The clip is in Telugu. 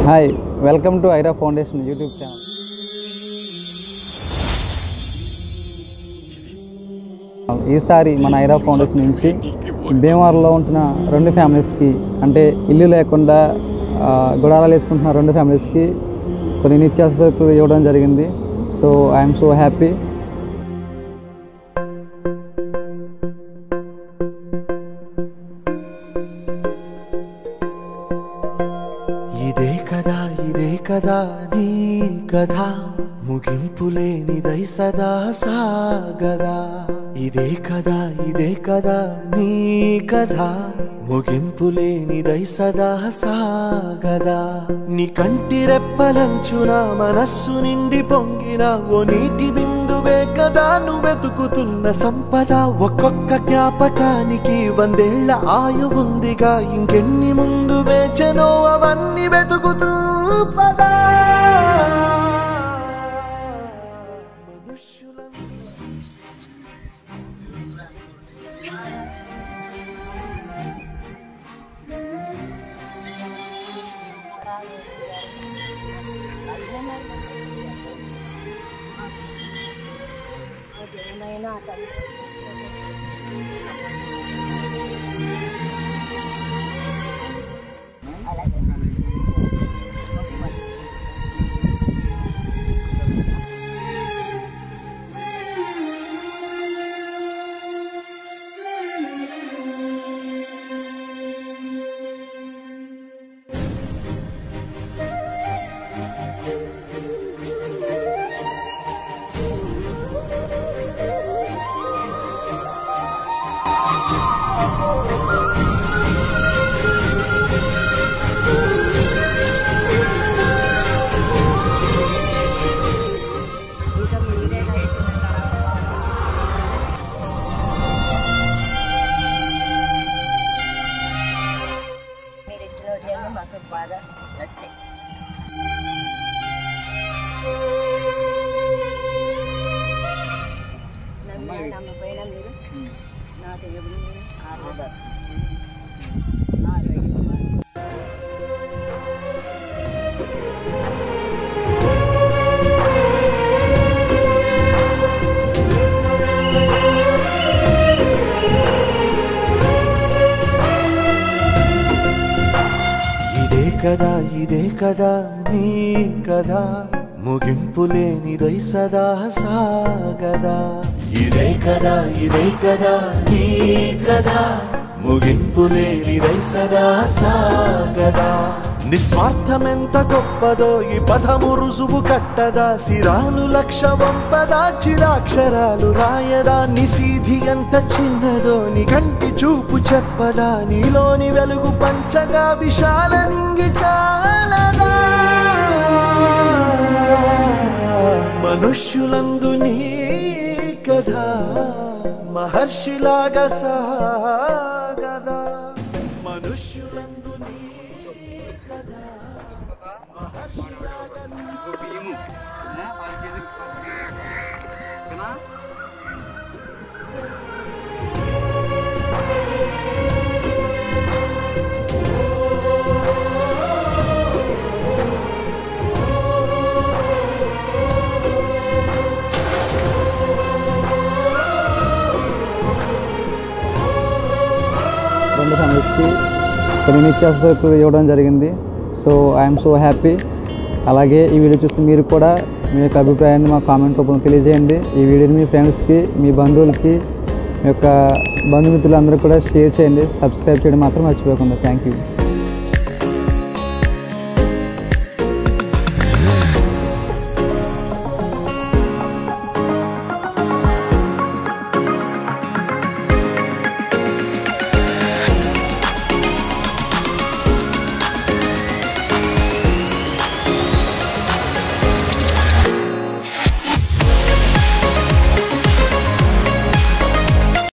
Hi, welcome to Aira foundation YouTube channel. ఈసారి మన ఐరా ఫౌండేషన్ నుంచి భీమవరంలో ఉంటున్న 2 ఫ్యామిలీస్కి, అంటే ఇల్లు లేకుండా గుడారాలు వేసుకుంటున్న 2 ఫ్యామిలీస్కి కొన్ని నిత్యావసర సరుకులు ఇవ్వడం జరిగింది. So I'm so happy. ఇదే కదా నీ కథ, ముగింపులేనిదై సదా సాగదా. ఇదే కదా నీ కథ, ముగింపులేనిదై సదా సాగదా. నీ కంటి రెప్పలంచున మనస్సు నిండి పొంగిన ఓ నీటి బిందువే కదా నువ్వు వెతుకుతున్న సంపద. ఒక్కొక్క జ్ఞాపకానికి 100 ఏళ్ల ఆయువుందిగా, ఇంకెన్ని ముందు వేచనో అవన్నీ వెతుకుతూ పదా. మాకు బాగా నచ్చాయి. నమ్మపోయిన మీరు నాకు ఇదే కదా నీ కథ, ముగింపులేనిదై సదా సాగదా. ఇదే కదా నీ కథ, ముగింపులేనిదై సదా సాగదా. నిస్వార్థమెంత గొప్పదో ఈ పదము రుజువు కట్టదా. సిరాలు లక్ష వంపదా, చిరాక్షరాలు రాయదా. నిశీధి ఎంత చిన్నదో నీ కంటి చూపు చెప్పదా. నీలోని వెలుగు పంచగా విశాల నింగి చాలదా. మనుష్యులందు నీ కథ మహర్షిలాగా సాగదా. మనుష్యులందు నీ కథ మహర్షిలాగా సాగదా. రెండు ఫ్యామిలీస్కి కొన్ని నిత్యావసర సరుకులు ఇవ్వడం జరిగింది. So I'm so happy. అలాగే ఈ వీడియో చూస్తే మీరు కూడా మీ యొక్క అభిప్రాయాన్ని మా కామెంట్ రూపంలో తెలియజేయండి. ఈ వీడియోని మీ ఫ్రెండ్స్కి, మీ బంధువులకి, మీ యొక్క బంధుమిత్రులందరూ కూడా షేర్ చేయండి. సబ్స్క్రైబ్ చేయడం మాత్రం మర్చిపోకుండా. Thank you.